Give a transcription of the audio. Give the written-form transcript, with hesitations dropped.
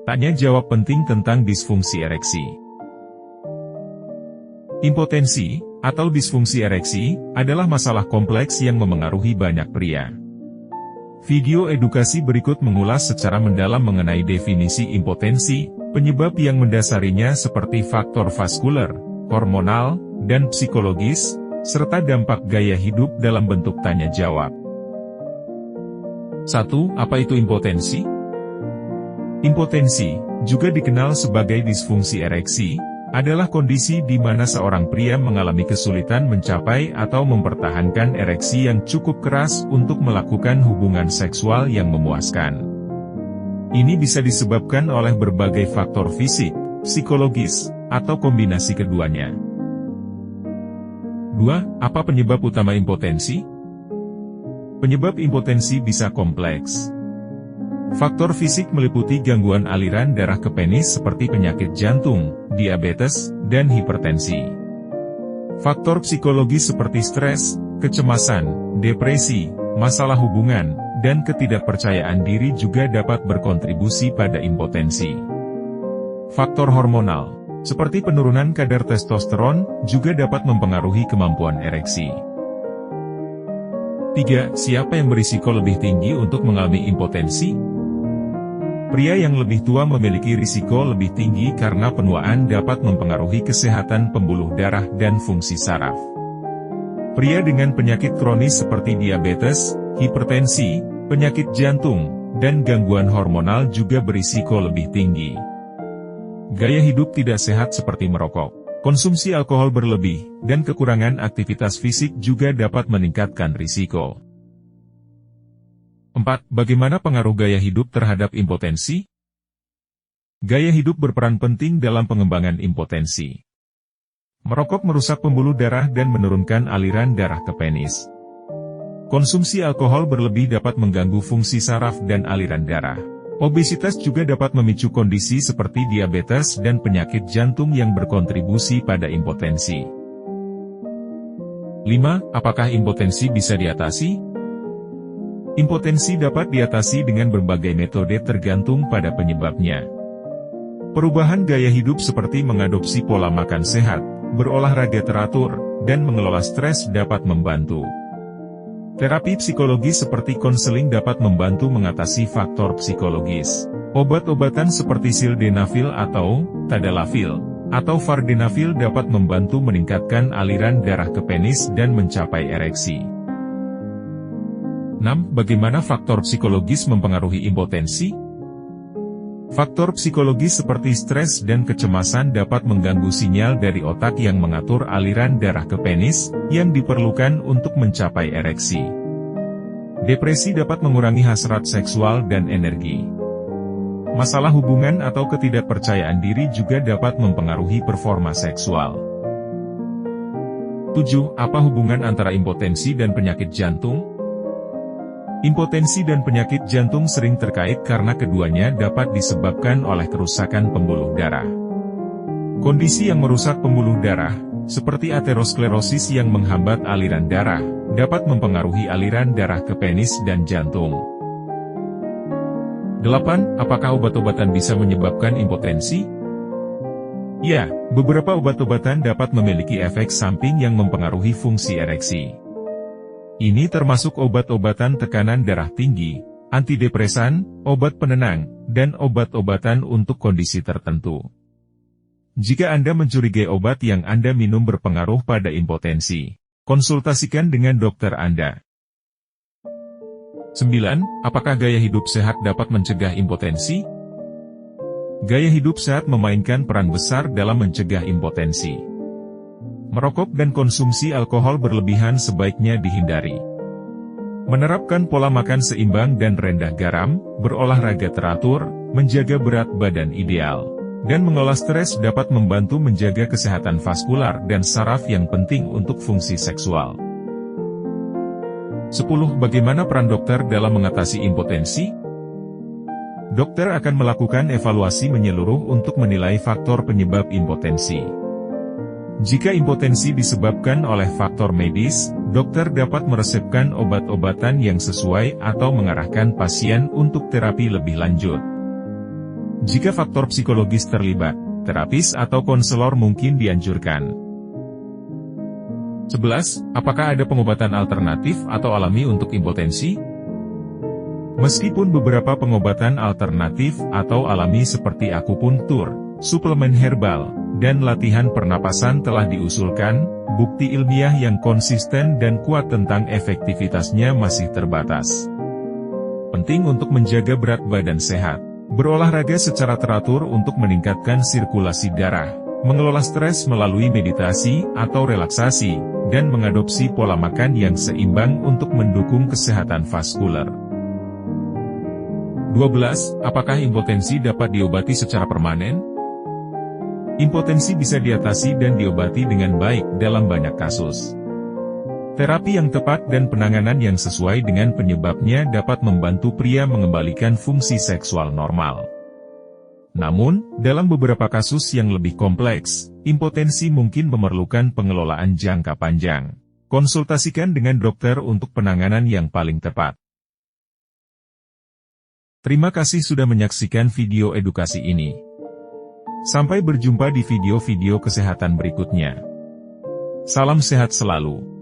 Tanya jawab penting tentang disfungsi ereksi. Impotensi, atau disfungsi ereksi, adalah masalah kompleks yang memengaruhi banyak pria. Video edukasi berikut mengulas secara mendalam mengenai definisi impotensi, penyebab yang mendasarinya seperti faktor vaskuler, hormonal, dan psikologis, serta dampak gaya hidup dalam bentuk tanya jawab. 1. Apa itu impotensi? Impotensi, juga dikenal sebagai disfungsi ereksi, adalah kondisi di mana seorang pria mengalami kesulitan mencapai atau mempertahankan ereksi yang cukup keras untuk melakukan hubungan seksual yang memuaskan. Ini bisa disebabkan oleh berbagai faktor fisik, psikologis, atau kombinasi keduanya. 2. Apa penyebab utama impotensi? Penyebab impotensi bisa kompleks. Faktor fisik meliputi gangguan aliran darah ke penis seperti penyakit jantung, diabetes, dan hipertensi. Faktor psikologis seperti stres, kecemasan, depresi, masalah hubungan, dan ketidakpercayaan diri juga dapat berkontribusi pada impotensi. Faktor hormonal, seperti penurunan kadar testosteron, juga dapat mempengaruhi kemampuan ereksi. 3. Siapa yang berisiko lebih tinggi untuk mengalami impotensi? Pria yang lebih tua memiliki risiko lebih tinggi karena penuaan dapat mempengaruhi kesehatan pembuluh darah dan fungsi saraf. Pria dengan penyakit kronis seperti diabetes, hipertensi, penyakit jantung, dan gangguan hormonal juga berisiko lebih tinggi. Gaya hidup tidak sehat seperti merokok, konsumsi alkohol berlebih, dan kekurangan aktivitas fisik juga dapat meningkatkan risiko. 4. Bagaimana pengaruh gaya hidup terhadap impotensi? Gaya hidup berperan penting dalam pengembangan impotensi. Merokok merusak pembuluh darah dan menurunkan aliran darah ke penis. Konsumsi alkohol berlebih dapat mengganggu fungsi saraf dan aliran darah. Obesitas juga dapat memicu kondisi seperti diabetes dan penyakit jantung yang berkontribusi pada impotensi. 5. Apakah impotensi bisa diatasi? Impotensi dapat diatasi dengan berbagai metode tergantung pada penyebabnya. Perubahan gaya hidup seperti mengadopsi pola makan sehat, berolahraga teratur, dan mengelola stres dapat membantu. Terapi psikologi seperti konseling dapat membantu mengatasi faktor psikologis. Obat-obatan seperti sildenafil atau tadalafil, atau vardenafil dapat membantu meningkatkan aliran darah ke penis dan mencapai ereksi. 6. Bagaimana faktor psikologis mempengaruhi impotensi? Faktor psikologis seperti stres dan kecemasan dapat mengganggu sinyal dari otak yang mengatur aliran darah ke penis, yang diperlukan untuk mencapai ereksi. Depresi dapat mengurangi hasrat seksual dan energi. Masalah hubungan atau ketidakpercayaan diri juga dapat mempengaruhi performa seksual. 7. Apa hubungan antara impotensi dan penyakit jantung? Impotensi dan penyakit jantung sering terkait karena keduanya dapat disebabkan oleh kerusakan pembuluh darah. Kondisi yang merusak pembuluh darah, seperti aterosklerosis yang menghambat aliran darah, dapat mempengaruhi aliran darah ke penis dan jantung. 8. Apakah obat-obatan bisa menyebabkan impotensi? Ya, beberapa obat-obatan dapat memiliki efek samping yang mempengaruhi fungsi ereksi. Ini termasuk obat-obatan tekanan darah tinggi, antidepresan, obat penenang, dan obat-obatan untuk kondisi tertentu. Jika Anda mencurigai obat yang Anda minum berpengaruh pada impotensi, konsultasikan dengan dokter Anda. 9. Apakah gaya hidup sehat dapat mencegah impotensi? Gaya hidup sehat memainkan peran besar dalam mencegah impotensi. Merokok dan konsumsi alkohol berlebihan sebaiknya dihindari. Menerapkan pola makan seimbang dan rendah garam, berolahraga teratur, menjaga berat badan ideal, dan mengelola stres dapat membantu menjaga kesehatan vaskular dan saraf yang penting untuk fungsi seksual. 10. Bagaimana peran dokter dalam mengatasi impotensi? Dokter akan melakukan evaluasi menyeluruh untuk menilai faktor penyebab impotensi. Jika impotensi disebabkan oleh faktor medis, dokter dapat meresepkan obat-obatan yang sesuai atau mengarahkan pasien untuk terapi lebih lanjut. Jika faktor psikologis terlibat, terapis atau konselor mungkin dianjurkan. 11. Apakah ada pengobatan alternatif atau alami untuk impotensi? Meskipun beberapa pengobatan alternatif atau alami seperti akupuntur, suplemen herbal, dan latihan pernapasan telah diusulkan, bukti ilmiah yang konsisten dan kuat tentang efektivitasnya masih terbatas. Penting untuk menjaga berat badan sehat. Berolahraga secara teratur untuk meningkatkan sirkulasi darah, mengelola stres melalui meditasi atau relaksasi, dan mengadopsi pola makan yang seimbang untuk mendukung kesehatan vaskuler. 12. Apakah impotensi dapat diobati secara permanen? Impotensi bisa diatasi dan diobati dengan baik dalam banyak kasus. Terapi yang tepat dan penanganan yang sesuai dengan penyebabnya dapat membantu pria mengembalikan fungsi seksual normal. Namun, dalam beberapa kasus yang lebih kompleks, impotensi mungkin memerlukan pengelolaan jangka panjang. Konsultasikan dengan dokter untuk penanganan yang paling tepat. Terima kasih sudah menyaksikan video edukasi ini. Sampai berjumpa di video-video kesehatan berikutnya. Salam sehat selalu.